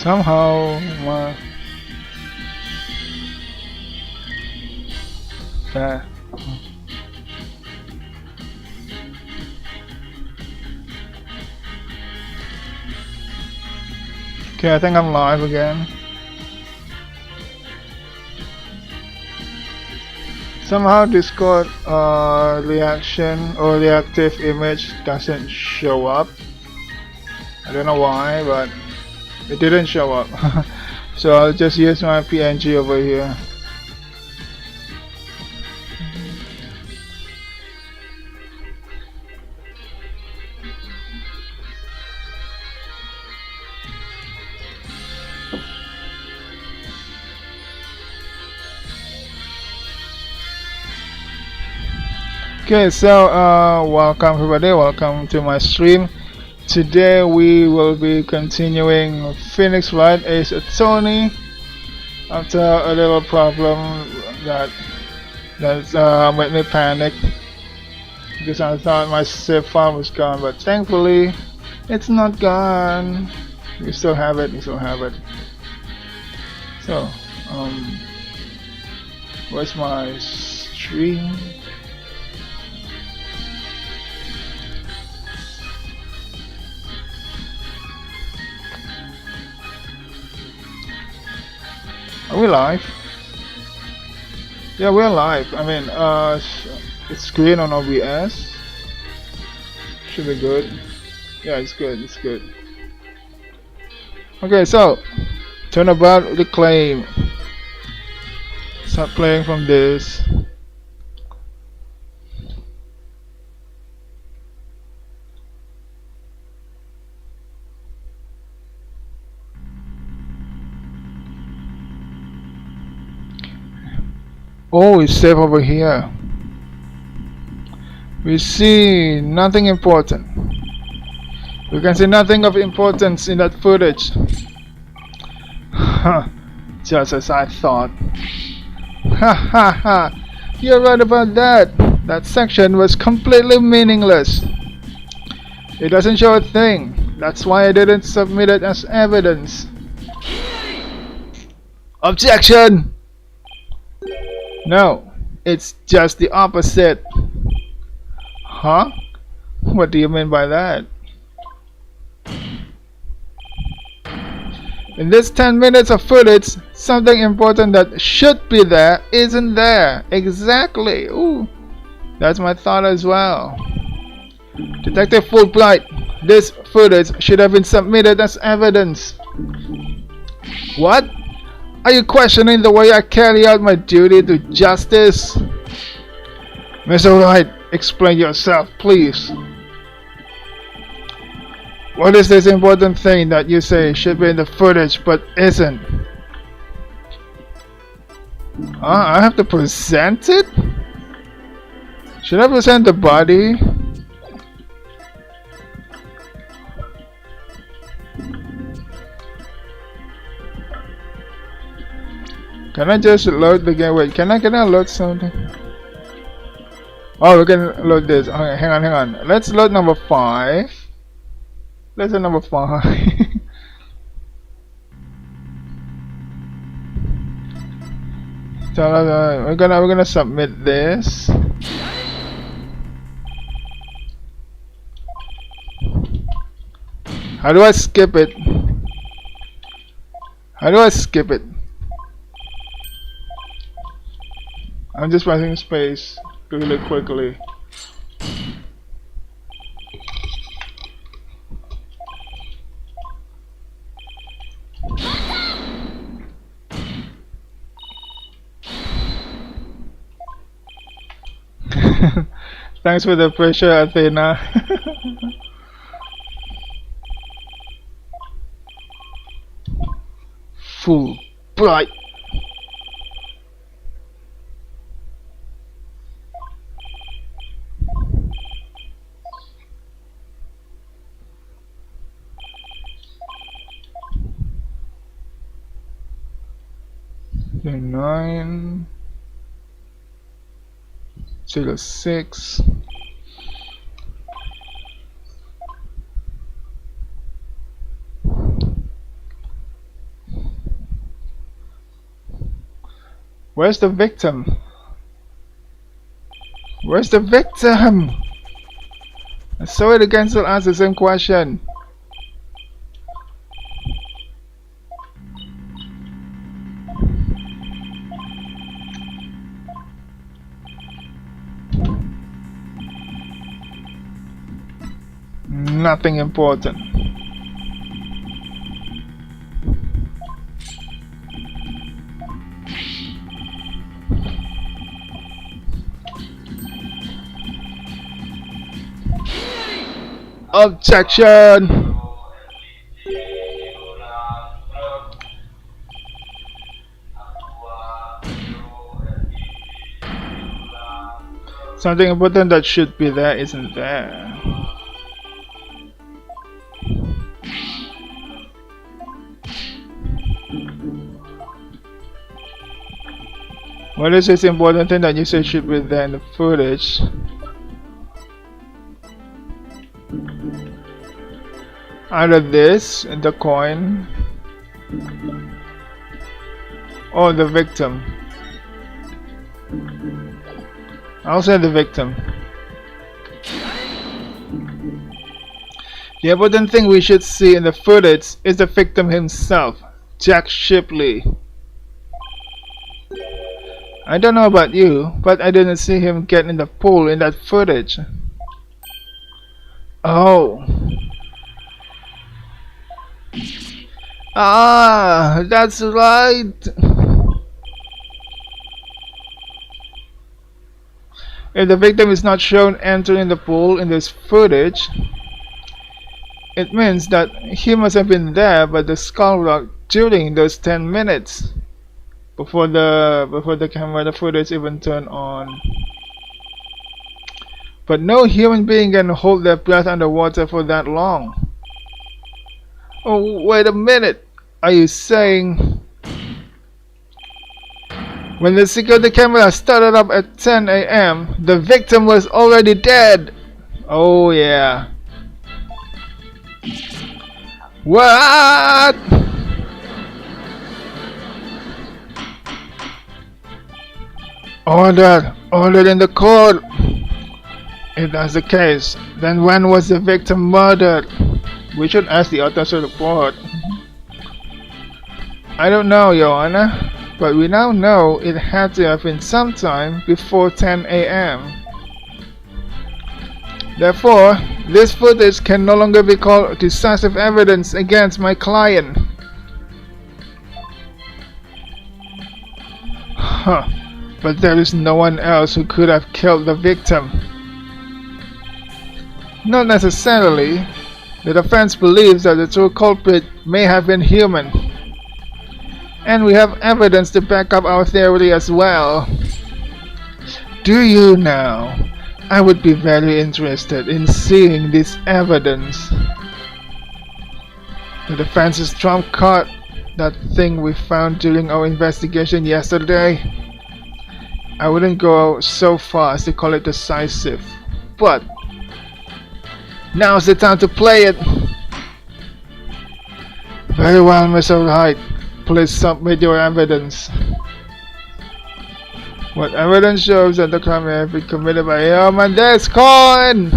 Somehow, uh, okay, I think I'm live again. Somehow Discord reaction or reactive image doesn't show up. I don't know why, but it didn't show up. So I'll just use my PNG over here. Okay, so welcome everybody, welcome to my stream. Today we will be continuing Phoenix Wright Ace Attorney after a little problem that made me panic because I thought my save file was gone, but thankfully it's not gone. We still have it, So, where's my stream? Are we live? Yeah, we're live. I mean, it's green on OBS. Should be good. Yeah, it's good. Okay, so turn about the claim. Start playing from this. Oh, it's safe over here. We see nothing important. We can see nothing of importance in that footage. Just as I thought. You're right about that. That section was completely meaningless. It doesn't show a thing. That's why I didn't submit it as evidence. Objection! No, it's just the opposite. Huh? What do you mean by that? In this 10 minutes of footage, something important that should be there isn't there. Exactly. Ooh, that's my thought as well. Detective Fulbright, this footage should have been submitted as evidence. What? Are you questioning the way I carry out my duty to justice? Mr. Wright, explain yourself, please. What is this important thing that you say should be in the footage but isn't? I have to present it? Should I present the body? Can I just load the game? Wait, can I load something? Oh, we can load this. Okay, hang on. Let's load number 5. Let's do number 5. So we're gonna submit this. How do I skip it? I'm just pressing space really quickly. Thanks for the pressure, Athena. Full bright. The 906. Where's the victim? Where's the victim? I saw it again, still ask the same question. Nothing important. Objection! Something important that should be there isn't there. What is this important thing that you say should be there in the footage? Either this, the coin, or the victim. I'll say the victim. The important thing we should see in the footage is the victim himself, Jack Shipley. I don't know about you, but I didn't see him get in the pool in that footage. Oh. Ah, that's right. If the victim is not shown entering the pool in this footage, it means that he must have been there by the skull rock during those 10 minutes before the camera footage even turned on. But no human being can hold their breath underwater for that long. Oh, wait a minute. Are you saying when the security camera started up at 10 AM, the victim was already dead? Oh yeah. What? Ordered in the court. If that's the case, then when was the victim murdered? We should ask the autopsy report. I don't know, Your Honor, but we now know it had to have been sometime before 10 AM. Therefore, this footage can no longer be called decisive evidence against my client. Huh. But there is no one else who could have killed the victim. Not necessarily. The defense believes that the true culprit may have been human. And we have evidence to back up our theory as well. Do you now? I would be very interested in seeing this evidence. The defense's trump card, that thing we found during our investigation yesterday. I wouldn't go so far as to call it decisive, but now's the time to play it. Very well, Mr. Wright. Please submit your evidence. What evidence shows that the crime may have been committed by him and this coin?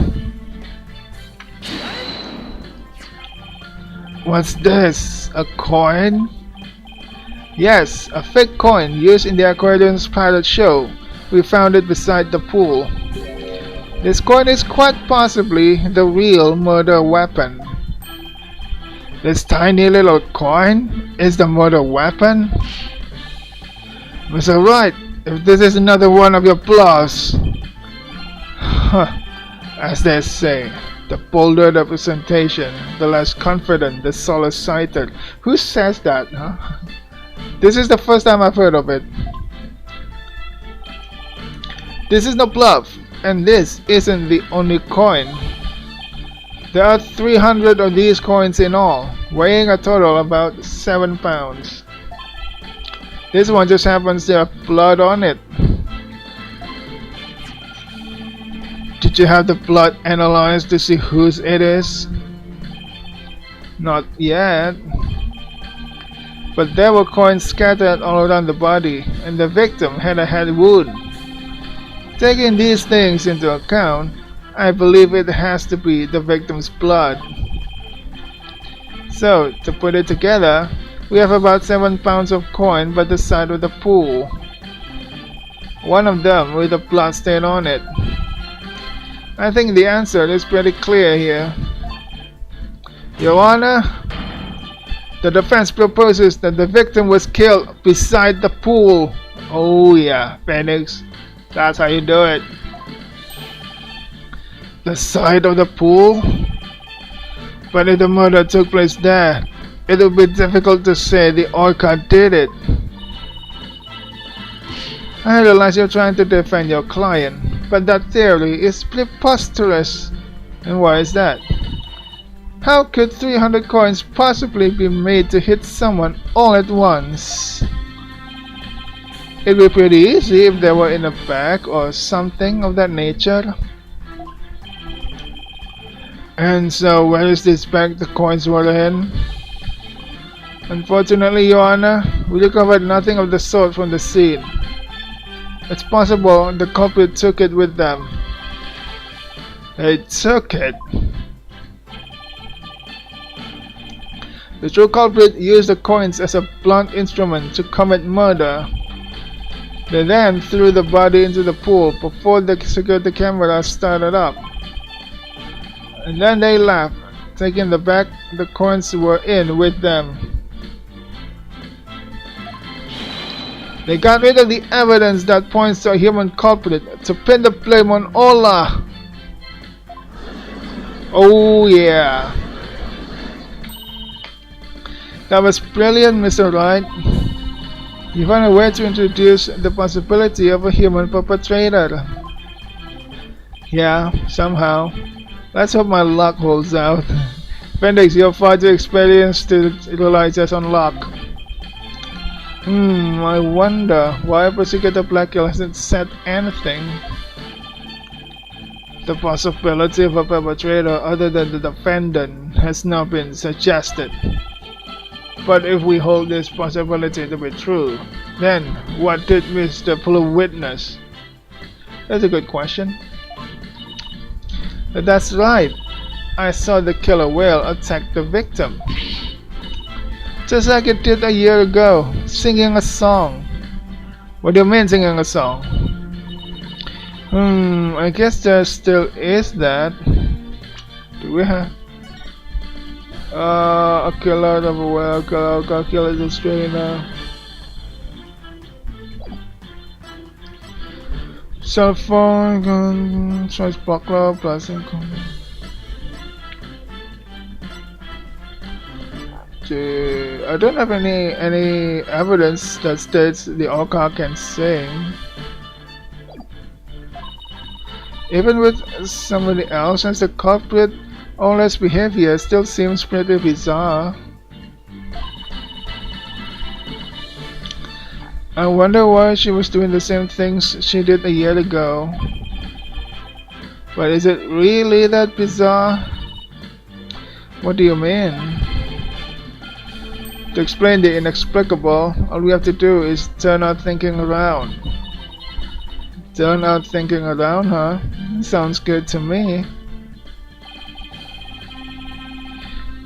What's this? A coin? Yes, a fake coin used in the Aquarium's pilot show. We found it beside the pool. This coin is quite possibly the real murder weapon. This tiny little coin is the murder weapon? Mr. Wright, if this is another one of your bluffs, as they say, the bolder the presentation, the less confident, the solar-sighted. Who says that, huh? This is the first time I've heard of it. This is no bluff, and this isn't the only coin. There are 300 of these coins in all, weighing a total about 7 pounds. This one just happens to have blood on it. Did you have the blood analyzed to see whose it is? Not yet. but there were coins scattered all around the body, and the victim had a head wound. Taking these things into account, I believe it has to be the victim's blood. So, to put it together, we have about 7 pounds of coin by the side of the pool. One of them with a blood stain on it. I think the answer is pretty clear here. Your Honor, the defense proposes that the victim was killed beside the pool. Oh yeah, Phoenix. That's how you do it. The side of the pool? But if the murder took place there, it would be difficult to say the orca did it. I realize you're trying to defend your client, but that theory is preposterous. And why is that? How could 300 coins possibly be made to hit someone all at once? It'd be pretty easy if they were in a bag or something of that nature. And so, where is this bag the coins were in? Unfortunately, Your Honor, we recovered nothing of the sort from the scene. It's possible the culprit took it with them. They took it? The true culprit used the coins as a blunt instrument to commit murder. They then threw the body into the pool before the security camera started up. And then they left, taking the bag the coins were in with them. They got rid of the evidence that points to a human culprit to pin the blame on Allah. Oh yeah. That was brilliant, Mr. Wright. You found a way to introduce the possibility of a human perpetrator. Yeah, somehow. Let's hope my luck holds out. Appendix, you're far too experienced to rely just on luck. I wonder why Prosecutor Blackill hasn't said anything. The possibility of a perpetrator other than the defendant has not been suggested. But if we hold this possibility to be true, then what did Mr. Blue witness? That's a good question. But that's right. I saw the killer whale attack the victim. Just like it did a year ago, singing a song. What do you mean singing a song? I guess there still is that. Do we have a killer of a whale, killer the strainer. Cell phone, gun, choice buckler, plastic. I don't have any evidence that states the orca can sing. Even with somebody else as the culprit, Ola's behavior still seems pretty bizarre. I wonder why she was doing the same things she did a year ago. But is it really that bizarre? What do you mean? To explain the inexplicable, all we have to do is turn our thinking around. Turn our thinking around, huh? Sounds good to me.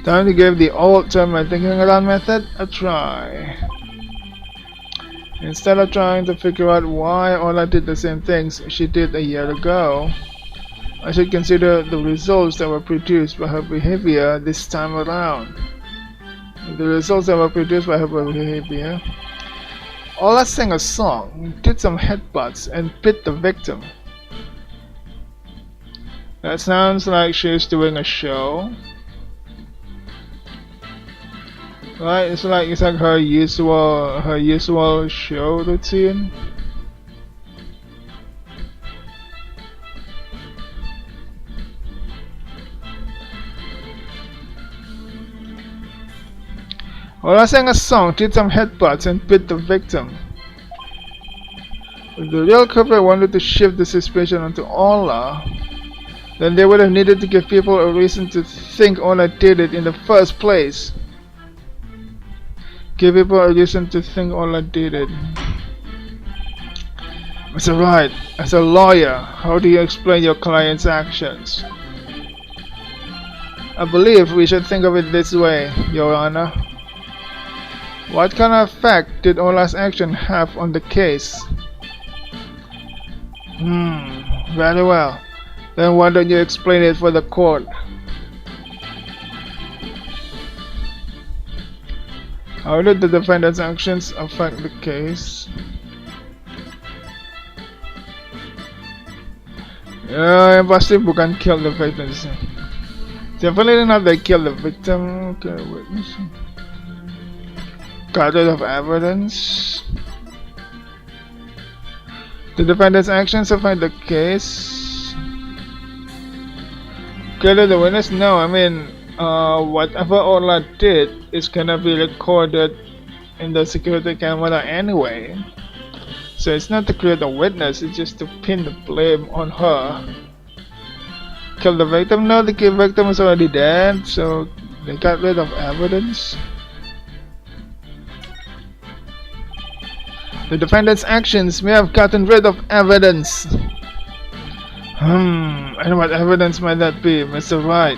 Time to give the old turn my thinking around method a try. Instead of trying to figure out why Ola did the same things she did a year ago, I should consider the results that were produced by her behavior this time around. The results that were produced by her behavior. Ola sang a song, did some headbutts, and bit the victim. That sounds like she's doing a show. Right, it's like her usual show routine. Ola sang a song, did some headbutts, and bit the victim. If the real culprit wanted to shift the suspicion onto Ola, then they would have needed to give people a reason to think Ola did it in the first place. Give people a reason to think Ola did it. Mr. Wright, as a lawyer, how do you explain your client's actions? I believe we should think of it this way, Your Honor. What kind of effect did Ola's action have on the case? Very well. Then why don't you explain it for the court? How did the defendant's actions affect the case? Yang pasti bukan kill the victim. Definitely not they kill the victim. Okay, witness. Got rid of evidence. The defendant's actions affect the case. Kill the witness? No, I mean, whatever Ola did is gonna be recorded in the security camera anyway. So it's not to create a witness, it's just to pin the blame on her. Kill the victim? No, the victim is already dead, so they got rid of evidence. The defendant's actions may have gotten rid of evidence. And what evidence might that be, Mr. Wright?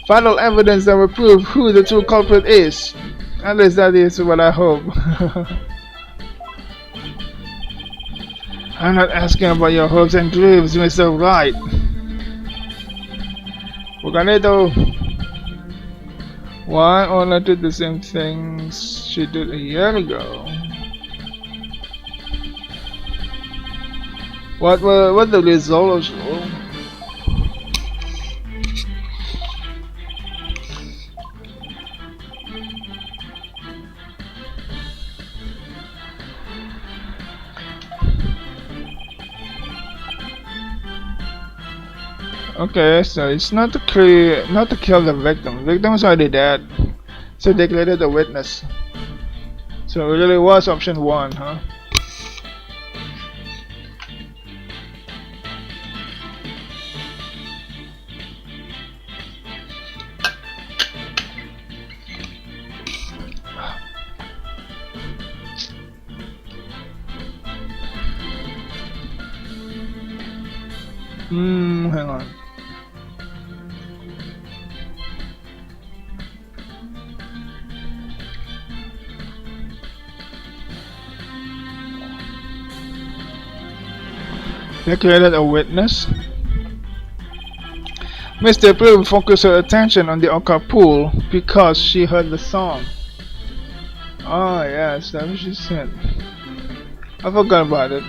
Final evidence that will prove who the true culprit is. At least that is what I hope. I'm not asking about your hopes and dreams, Mr. Wright. Bukan itu. Why Ola did the same things she did a year ago? What the result? Okay, so it's not to kill the victim. The victim is already dead, so they created a witness. So it really was option 1, huh? Hang on. They created a witness. Mr. Bloom focused her attention on the Oka pool because she heard the song. Oh yes, that's what she said. I forgot about it.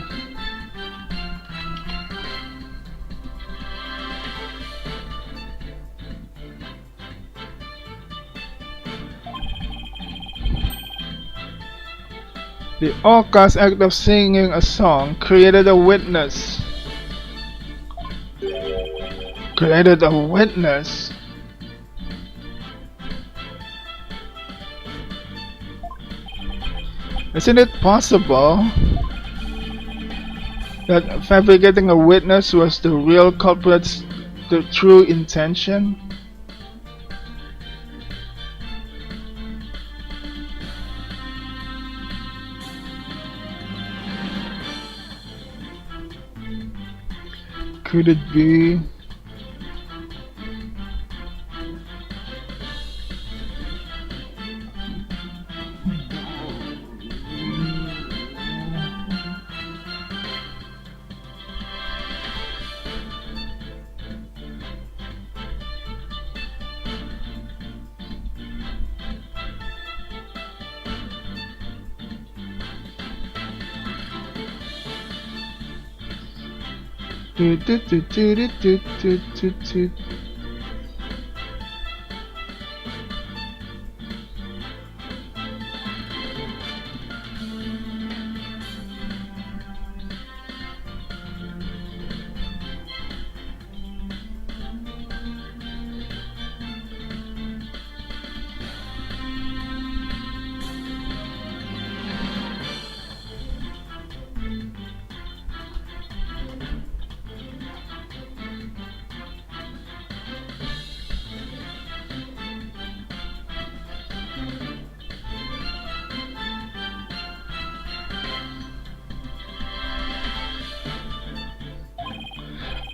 The Oka's act of singing a song created a witness. Created a witness? Isn't it possible that fabricating a witness was the real culprit's true intention? Could it be? Do, do, do, do, do, do, do, do.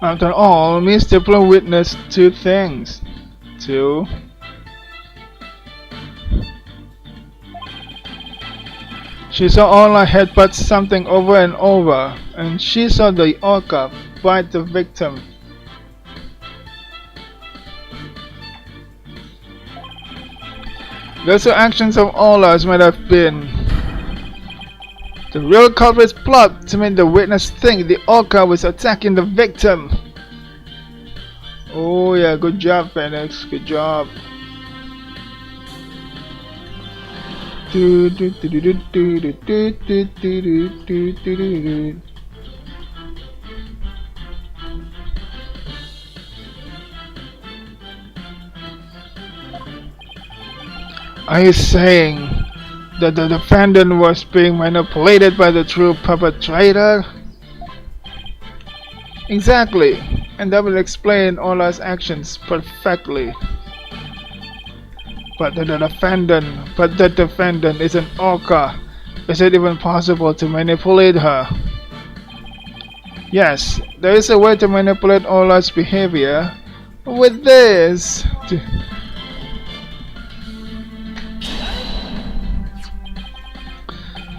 After all, Mr. Plum witnessed two things. Two. She saw Ola headbutt something over and over, and she saw the orca bite the victim. Those two actions of Ola's might have been the real culprit's plot to make the witness think the orca was attacking the victim. Oh yeah, good job, Phoenix, good job. Are you saying that the defendant was being manipulated by the true perpetrator? Exactly, and that will explain Ola's actions perfectly. But the defendant is an orca. Is it even possible to manipulate her? Yes, there is a way to manipulate Ola's behavior. With this.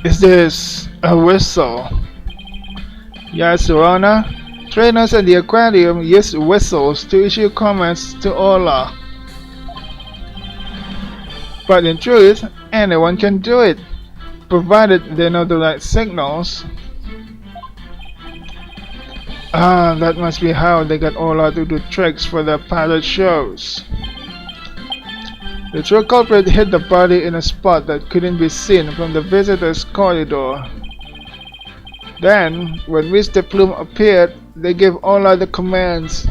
Is this a whistle? Yes, Your Honor. Trainers at the aquarium use whistles to issue commands to Ola. But in truth, anyone can do it, provided they know the right signals. Ah, that must be how they got Ola to do tricks for their pilot shows. The true culprit hid the body in a spot that couldn't be seen from the visitor's corridor. Then, when Mr. Plume appeared, they gave Ola the commands.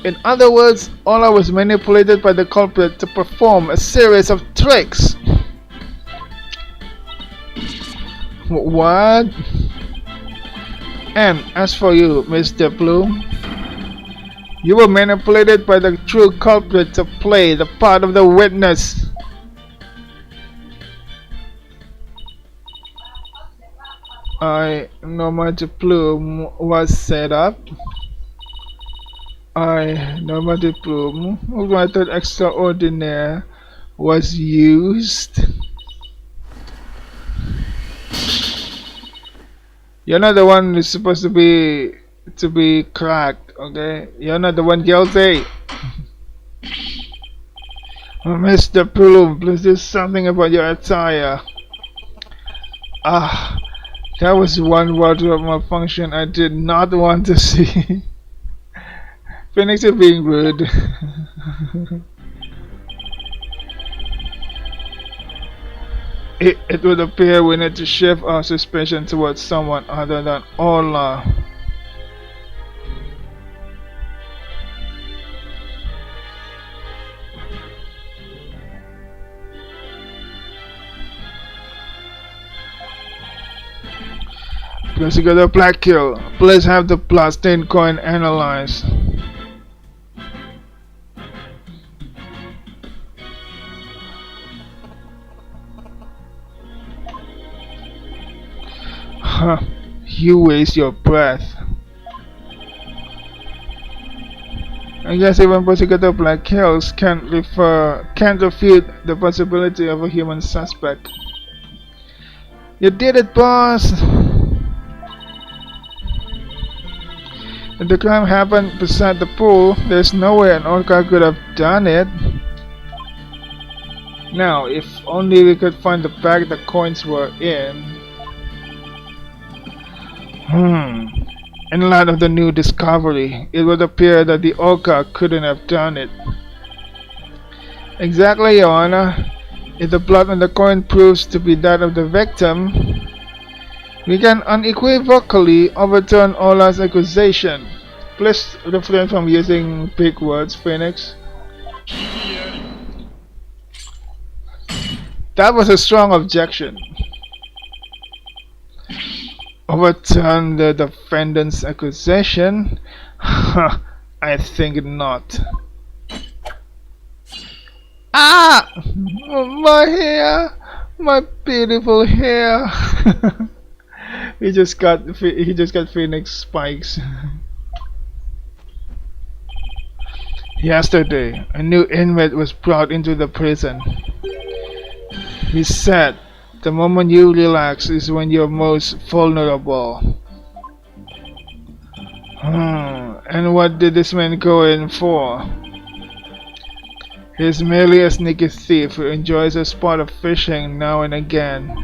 In other words, Ola was manipulated by the culprit to perform a series of tricks. What? And as for you, Mr. Plume, you were manipulated by the true culprit to play the part of the witness. Mr. Plume was set up. Mr. Plume, method extraordinaire was used. You're not the one who's supposed to be cracked, okay? You're not the one guilty. Mr. Plume, please do something about your attire. Ah, that was one wardrobe malfunction I did not want to see. Phoenix, you're being rude. It would appear we need to shift our suspicion towards someone other than Ola. Plus you got a black kill. Please have the bloodstained coin analyzed. Huh, you waste your breath. I guess even prosecutor Black Hills can't refute the possibility of a human suspect. You did it, boss! If the crime happened beside the pool, there's no way an orca could have done it. Now, if only we could find the bag the coins were in. In light of the new discovery, it would appear that the orca couldn't have done it. Exactly, Your Honor. If the blood on the coin proves to be that of the victim, we can unequivocally overturn Ola's accusation. Please refrain from using big words, Phoenix. That was a strong objection. Overturn the defendant's accusation? I think not. Ah! My hair! My beautiful hair! he just got phoenix spikes. Yesterday, a new inmate was brought into the prison. He said, "The moment you relax is when you're most vulnerable." And what did this man go in for? He's merely a sneaky thief who enjoys a spot of fishing now and again.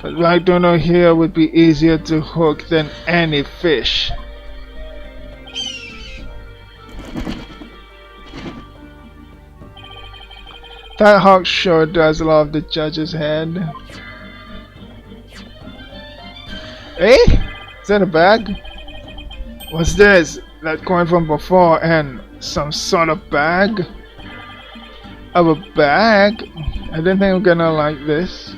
But right dono here would be easier to hook than any fish. That hawk sure does love the judge's head. Eh? Is that a bag? What's this? That coin from before and some sort of bag? Of a bag? I don't think I'm gonna like this.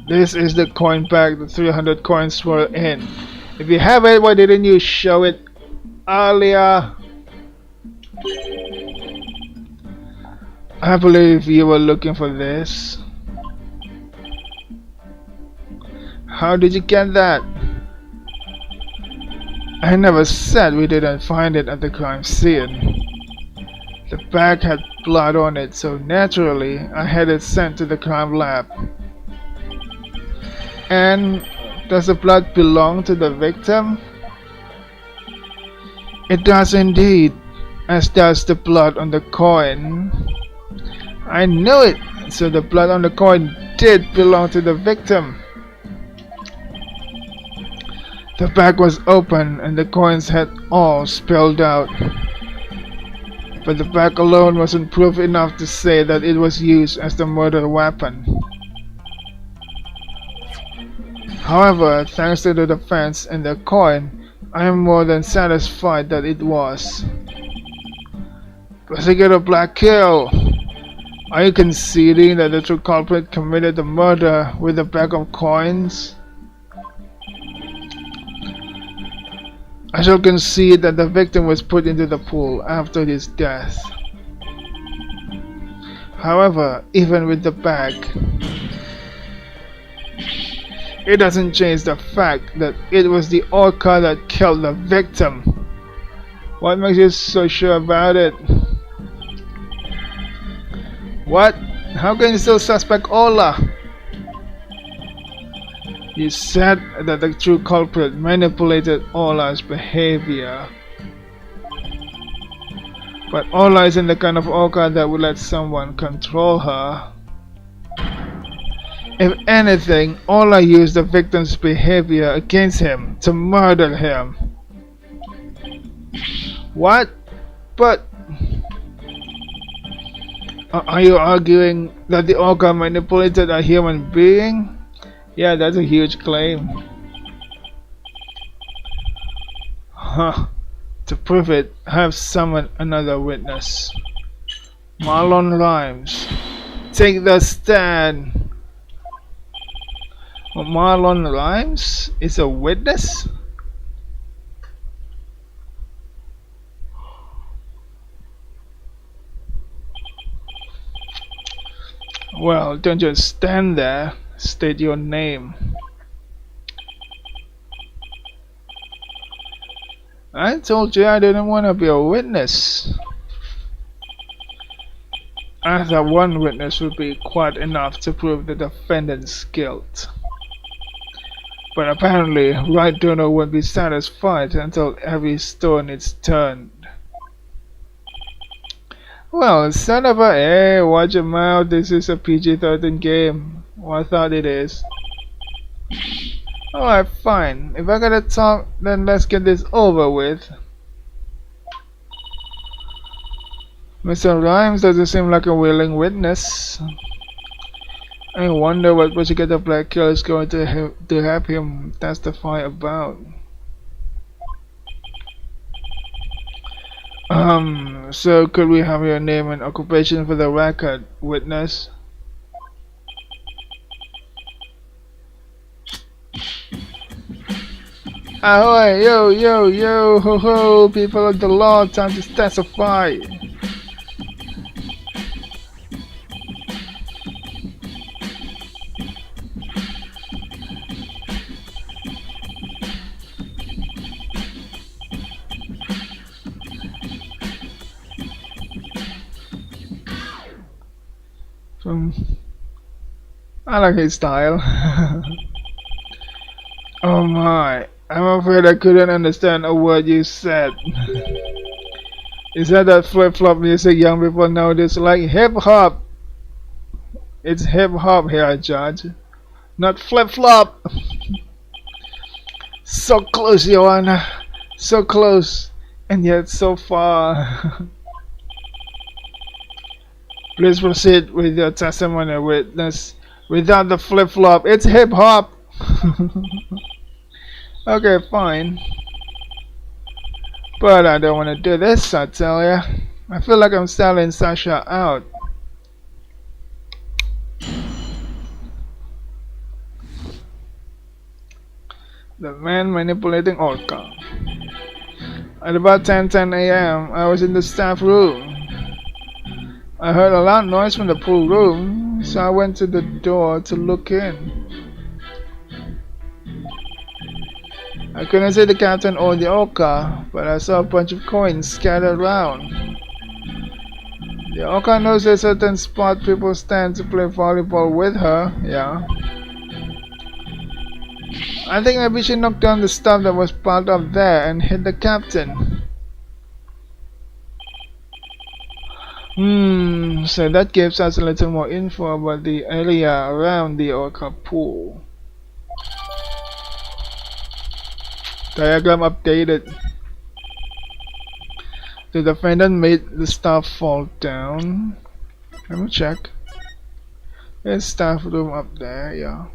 This is the coin bag the 300 coins were in. If you have it, why didn't you show it earlier? I believe you were looking for this. How did you get that? I never said we didn't find it at the crime scene. The bag had blood on it, so naturally I had it sent to the crime lab. And does the blood belong to the victim? It does indeed, as does the blood on the coin. I knew it! So the blood on the coin did belong to the victim. The bag was open and the coins had all spilled out. But the bag alone wasn't proof enough to say that it was used as the murder weapon. However, thanks to the defense and the coin, I am more than satisfied that it was. Prosecutor Blackkill, are you conceding that the true culprit committed the murder with a bag of coins? I shall concede that the victim was put into the pool after his death. However, even with the bag, it doesn't change the fact that it was the orca that killed the victim. What makes you so sure about it? What? How can you still suspect Ola? You said that the true culprit manipulated Ola's behavior. But Ola isn't the kind of orca that would let someone control her. If anything, Ola used the victim's behavior against him to murder him. What? But are you arguing that the orca manipulated a human being? Yeah, that's a huge claim. Huh. To prove it, I have summoned another witness. Marlon Rhymes. Take the stand. Marlon Rhymes is a witness? Well, don't just stand there. State your name. I told you I didn't want to be a witness. I thought one witness would be quite enough to prove the defendant's guilt. But apparently, Wright won't be satisfied until every stone is turned. Well, son of a... Hey, watch your mouth, this is a PG-13 game. Well, I thought it is. Alright, fine. If I gotta talk, then let's get this over with. Mr. Rhymes doesn't seem like a willing witness. I wonder what Prosecutor Blackkill is going to have him testify about. So could we have your name and occupation for the record, witness? Ahoy, yo, yo, yo, ho, ho, people of the law, time to testify. From I like his style. Oh my, I'm afraid I couldn't understand a word you said. Is that flip-flop music young people nowadays like? Hip-hop! It's hip-hop here, Judge. Not flip-flop! So close, Joanna. So close. And yet so far. Please proceed with your testimony, witness. Without the flip-flop, it's hip-hop! Okay, fine. But I don't want to do this, I tell ya. I feel like I'm selling Sasha out. The man manipulating Orca. At about 10:10 a.m., I was in the staff room. I heard a loud noise from the pool room, so I went to the door to look in. I couldn't see the captain or the Orca, but I saw a bunch of coins scattered around. The Orca knows a certain spot people stand to play volleyball with her, yeah. I think maybe she knocked down the stuff that was piled up there and hit the captain. So that gives us a little more info about the area around the Orca pool. Diagram updated. The defendant made the staff fall down. Let me check. There's staff room up there, yeah.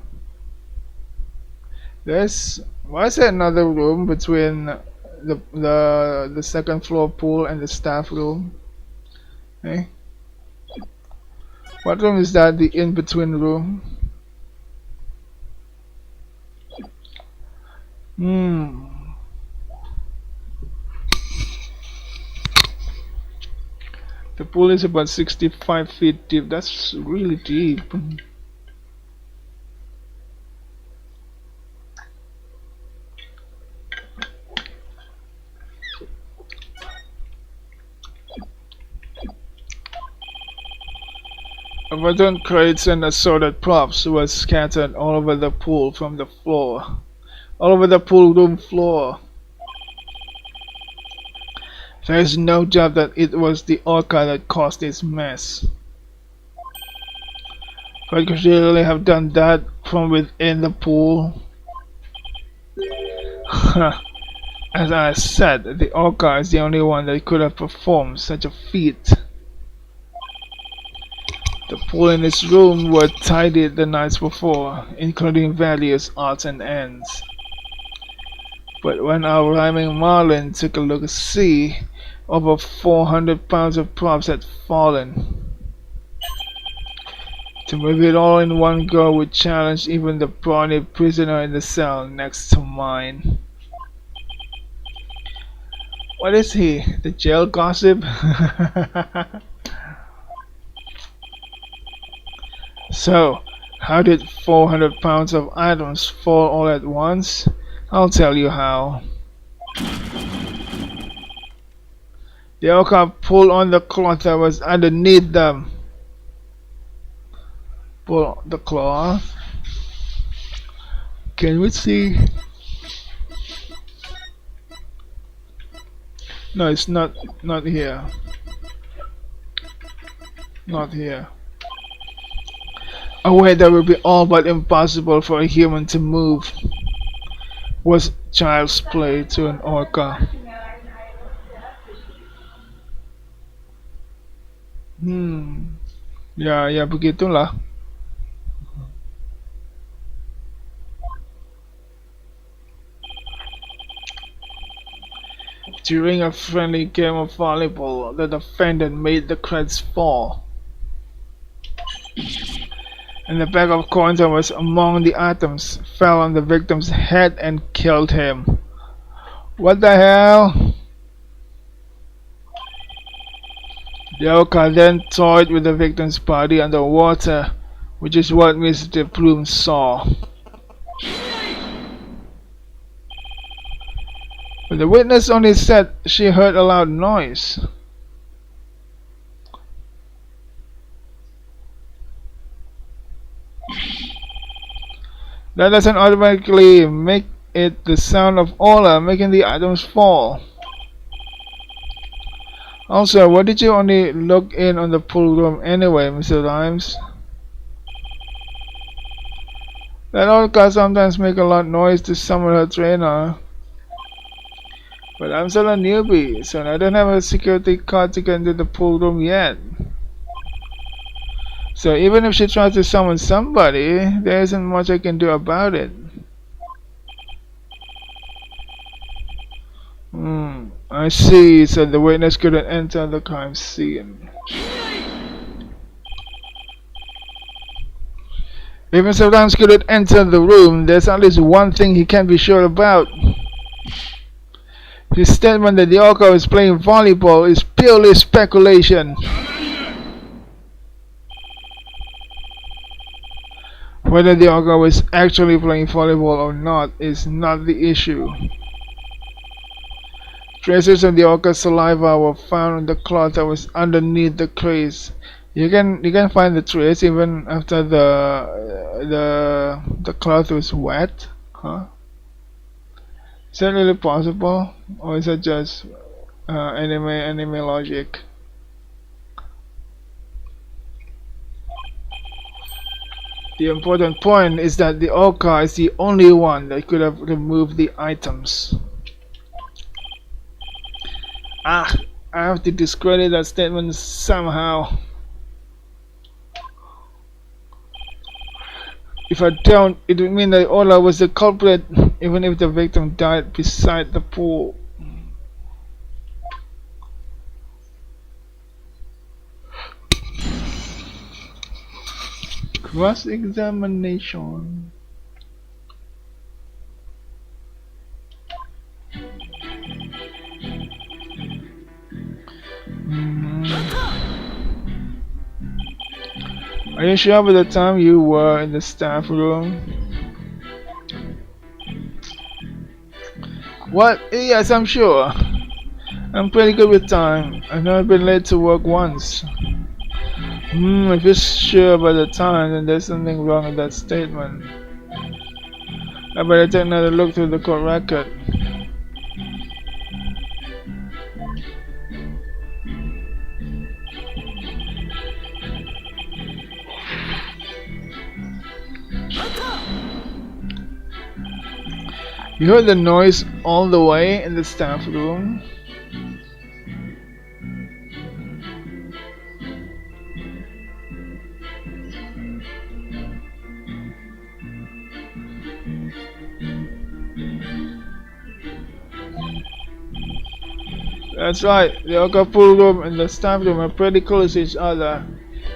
There's was there another room between the second floor pool and the staff room? Okay. What room is that? The in-between room? The pool is about 65 feet deep. That's really deep. Abandoned crates and assorted props were scattered all over the pool from the floor. All over the pool room floor. There is no doubt that it was the Orca that caused this mess. But could she really have done that from within the pool? As I said, the Orca is the only one that could have performed such a feat. The pool in his room were tidied the nights before, including various odds and ends. But when our rhyming Marlin took a look-see, over 400 pounds of props had fallen. To move it all in one go would challenge even the brawny prisoner in the cell next to mine. What is he? The jail gossip? So, how did 400 pounds of items fall all at once? I'll tell you how. The Orca pulled on the cloth that was underneath them. Pull the cloth. Can we see? No, it's not here. Not here. A way that would be all but impossible for a human to move. Was child's play to an Orca. Ya begitulah. During a friendly game of volleyball, the defendant made the crates fall. And the bag of coins that was among the items fell on the victim's head and killed him. What the hell? The Orca then toyed with the victim's body underwater, which is what Mr. Plume saw. But the witness only said she heard a loud noise. That doesn't automatically make it the sound of Ola, making the items fall. Also, why did you only look in on the pool room anyway, Mr. Rhymes? That old car sometimes make a lot of noise to summon her trainer. But I'm still a newbie, so I don't have a security card to get into the pool room yet. So even if she tries to summon somebody, there isn't much I can do about it. I see, so the witness couldn't enter the crime scene. If Mr. Rhymes couldn't enter the room, there's at least one thing he can be sure about. His statement that the orca is playing volleyball is purely speculation. Whether the orca was actually playing volleyball or not is not the issue. Traces of the orca's saliva were found on the cloth that was underneath the craze. You can find the trace even after the cloth was wet, huh? Is that really possible, or is it just anime logic? The important point is that the orca is the only one that could have removed the items. I have to discredit that statement somehow. If I don't, it would mean that Ola was the culprit, even if the victim died beside the pool. Cross-examination. Are you sure about the time you were in the staff room? What? Yes, I'm sure. I'm pretty good with time. I've never been late to work once. If you're sure about the time, then there's something wrong with that statement. I better take another look through the court record. You heard the noise all the way in the staff room? That's right, the orca pool room and the staff room are pretty close to each other.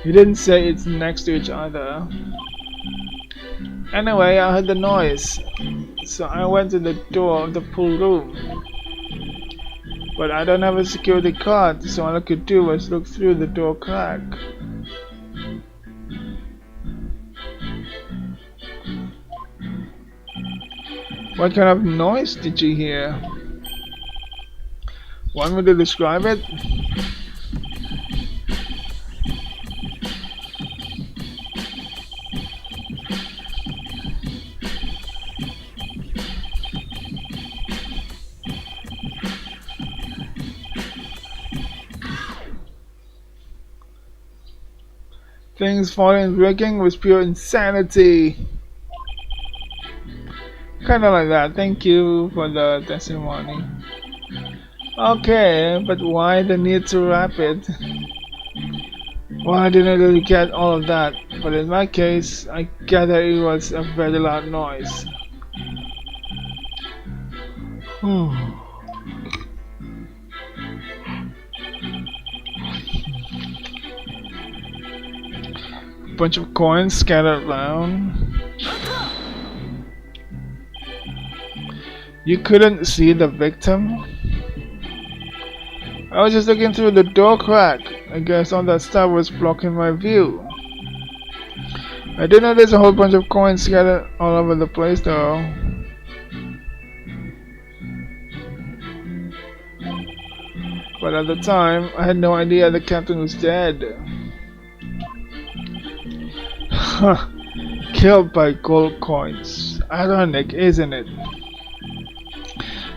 You didn't say it's next to each other. Anyway, I heard the noise, so I went to the door of the pool room. But I don't have a security card, so all I could do was look through the door crack. What kind of noise did you hear? Want me to describe it? Things falling and breaking was pure insanity. Kinda like that. Thank you for the testimony. Okay, but why the need to wrap it? Well, I didn't really get all of that, but in my case, I gather it was a very loud noise. Bunch of coins scattered around. You couldn't see the victim? I was just looking through the door crack. I guess all that stuff was blocking my view. I did notice a whole bunch of coins scattered all over the place though. But at the time, I had no idea the captain was dead. Killed by gold coins. Ironic, isn't it?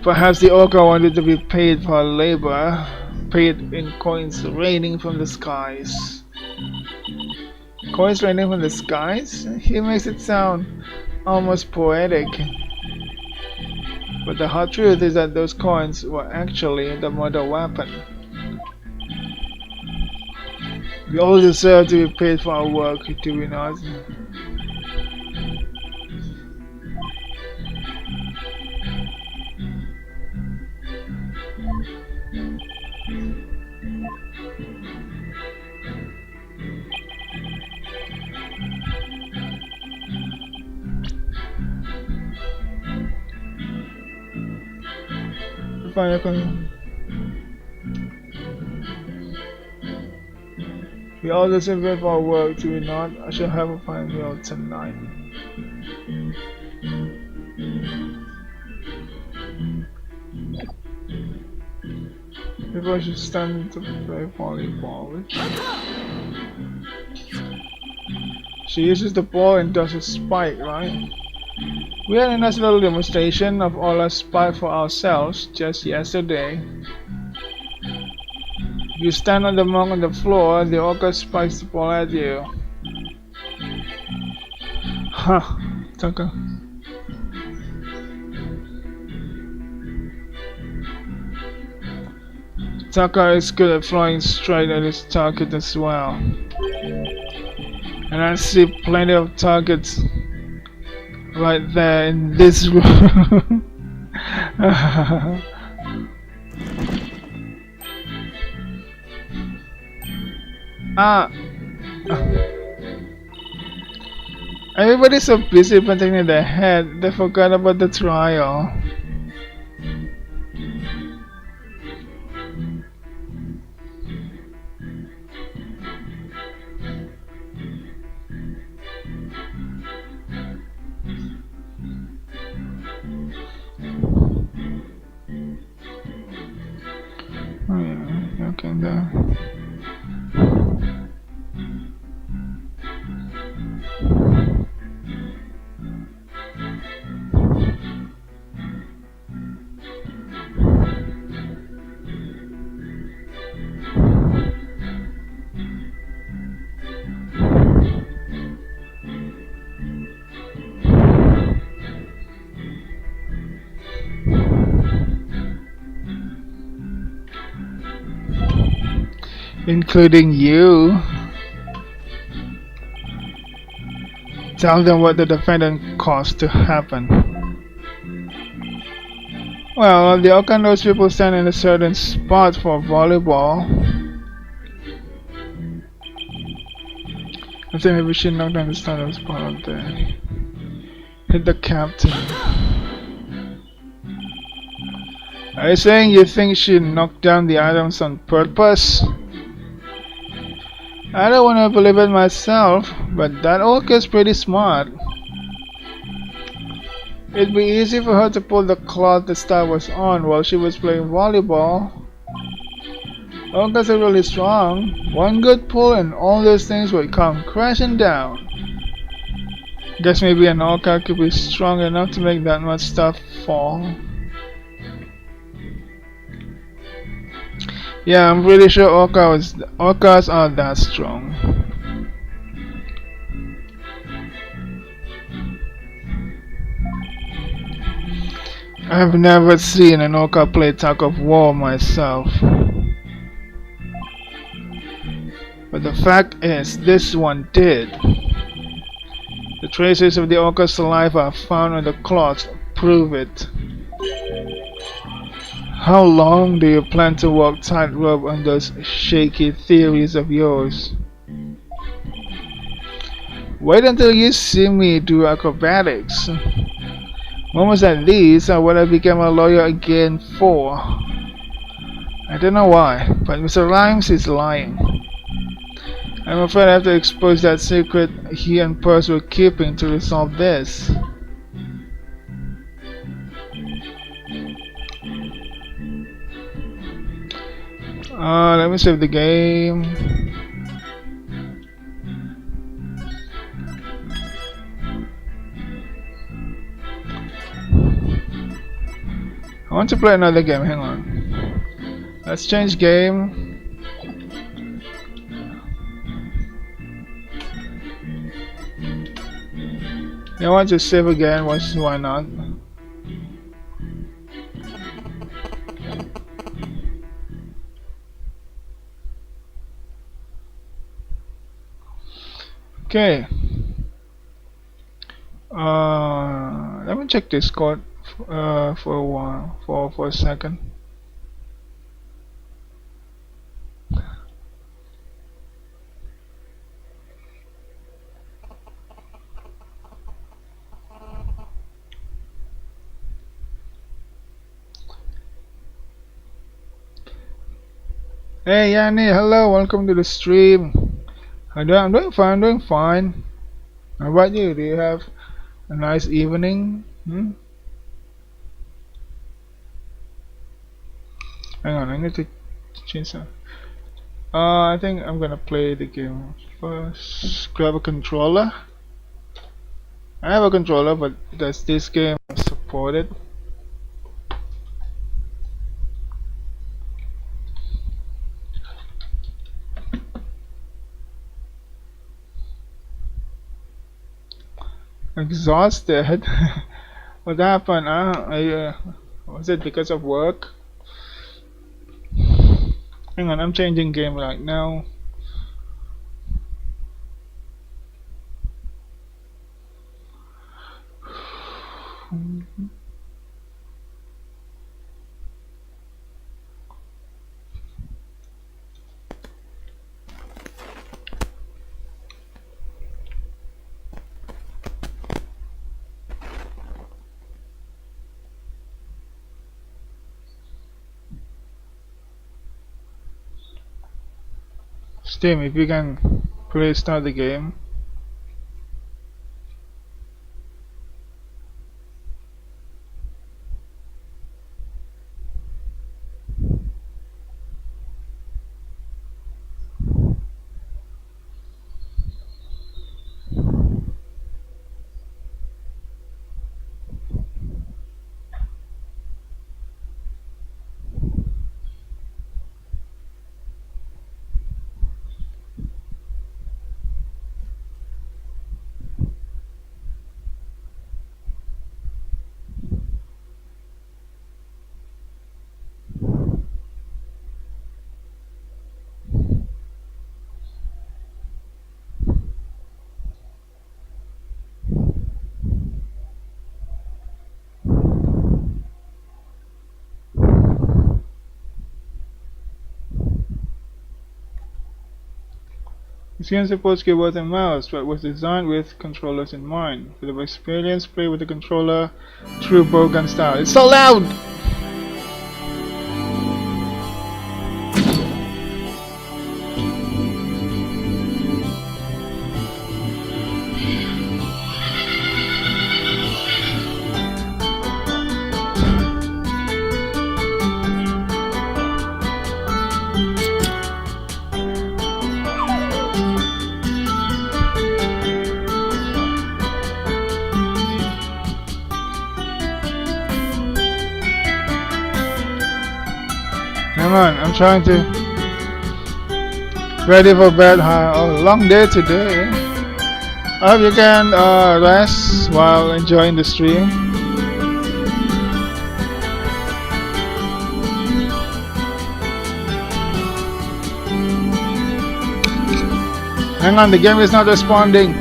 Perhaps the orca wanted to be paid for her labor, paid in coins raining from the skies. Coins raining from the skies? He makes it sound almost poetic. But the hard truth is that those coins were actually the murder weapon. We all deserve to be paid for our work, do we not? We all deserve it for our work, do we not? I shall have a fine meal tonight. Maybe I should stand to play volleyball. She uses the ball and does a spike, right? We had a nice little demonstration of all our spike for ourselves just yesterday. If you stand on the monk on the floor, the orca spikes the ball at you. Huh, Taka. Taka is good at flying straight at his target as well. And I see plenty of targets right there in this room. Everybody's so busy protecting their head, they forgot about the trial. Oh yeah, okay, there. Including you. Tell them what the defendant caused to happen. Well, the orca knows people stand in a certain spot for volleyball. I think maybe we should knock down the starting spot up there. Hit the captain. Are you saying you think she knocked down the items on purpose? I don't want to believe it myself, but that orca's pretty smart. It'd be easy for her to pull the cloth the star was on while she was playing volleyball. Orcas are really strong. One good pull and all those things would come crashing down. Guess maybe an orca could be strong enough to make that much stuff fall. Yeah, I'm pretty sure orcas are that strong. I've never seen an orca play tug of war myself. But the fact is, this one did. The traces of the orca's saliva found on the cloth prove it. How long do you plan to walk tightrope on those shaky theories of yours? Wait until you see me do acrobatics. Moments like these are what I became a lawyer again for. I don't know why, but Mr. Rhymes is lying. I'm afraid I have to expose that secret he and Pearls were keeping to resolve this. Let me save the game. I want to play another game. Hang on. Let's change game. I want to save again. Why not? Okay. Let me check Discord for a while, for a second. Hey Yanni, hello, welcome to the stream. I'm doing fine. How about you? Do you have a nice evening? Hang on, I need to change that. I think I'm gonna play the game first. Grab a controller. I have a controller, but does this game support it? Exhausted. What happened? Was it because of work? Hang on, I'm changing game right now. Steam, if you can please start the game. This game supports keyboard and mouse, but was designed with controllers in mind. For the experience, play with the controller through broken style. It's so loud! Hang on, I'm trying to ready for bed. Long day today. I hope you can rest while enjoying the stream. Hang on, the game is not responding.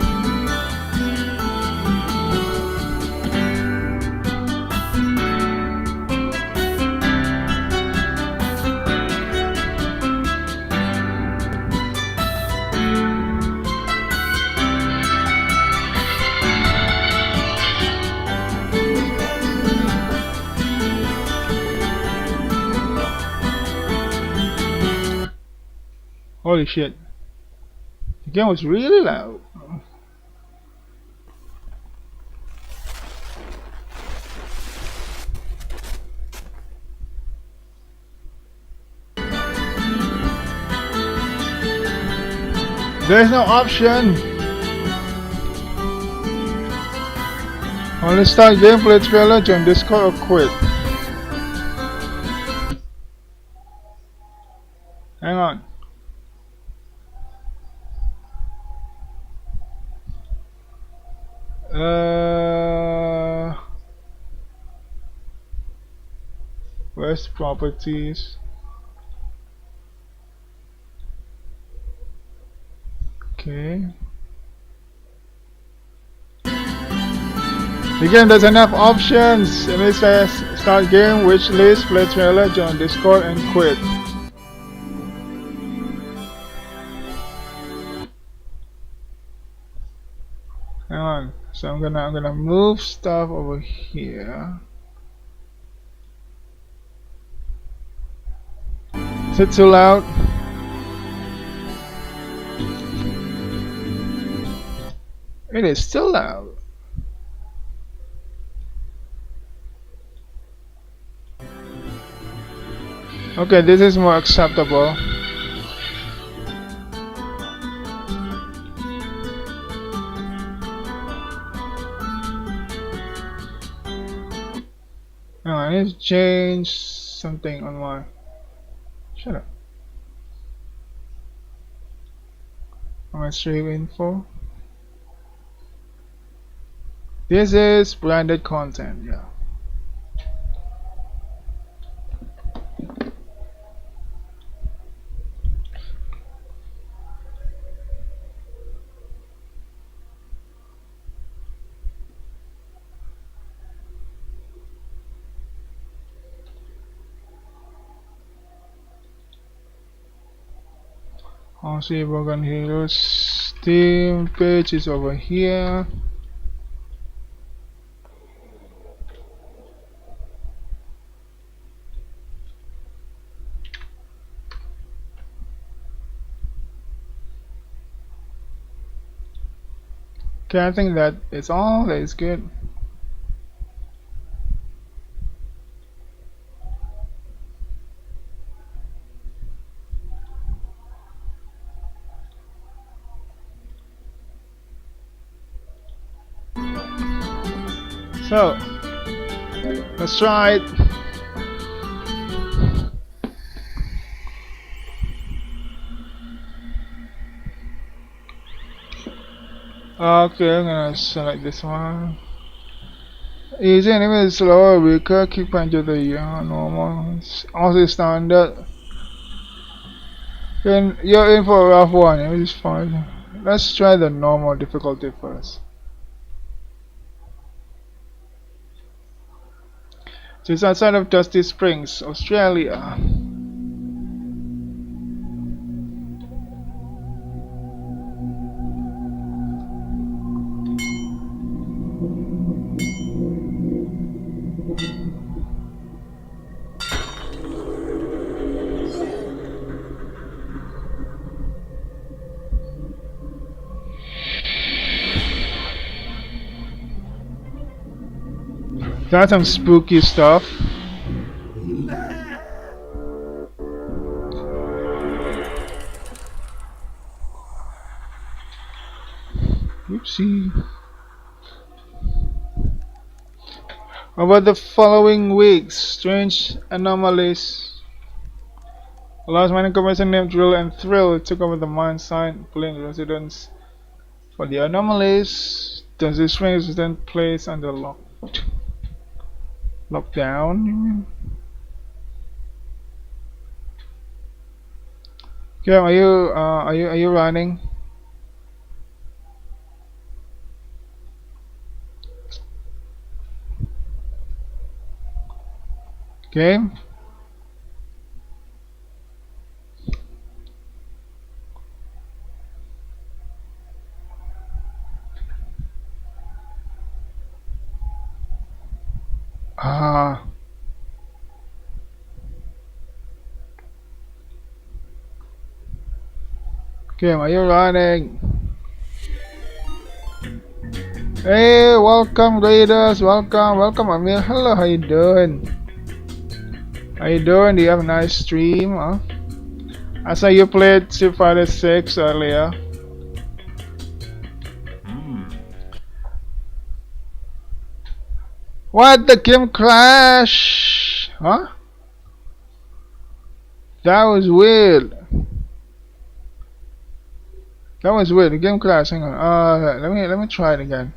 Holy shit. The game was really loud. There's no option. Only start gameplay trailer, join Discord or quit. OS properties. Okay. Again, there's enough options. And it says start game, wish list, play trailer, join Discord, and quit. Hang on. So I'm gonna move stuff over here. Is it too loud? It is still loud. Okay, this is more acceptable. Now I need to change something on my. Shut up. On my stream info. This is branded content, yeah. I'll see Broken Heroes Steam page is over here. Okay, I think that is all. That is good. So, let's try it. Okay, I'm gonna select this one. Easy, anyway, slower, weaker, keep under the normal. Also standard. Then you're in for a rough one, it is fine. Let's try the normal difficulty first. So it's outside of Dusty Springs, Australia. That's some spooky stuff. Oopsie. Over the following weeks, strange anomalies. A large mining corporation named Drill and Thrill took over the mine site, pulling residents. For the anomalies, does this strange is then placed under lockdown? You mean? Okay, are you running? Okay. Okay, are you running? Hey, welcome Raiders, welcome Amir. Hello, how you doing? How you doing? Do you have a nice stream? Huh? I saw you played Street Fighter 6 earlier. What? The game crash? Huh? That was weird. That was weird. The game crashed. Hang on. Let me try it again.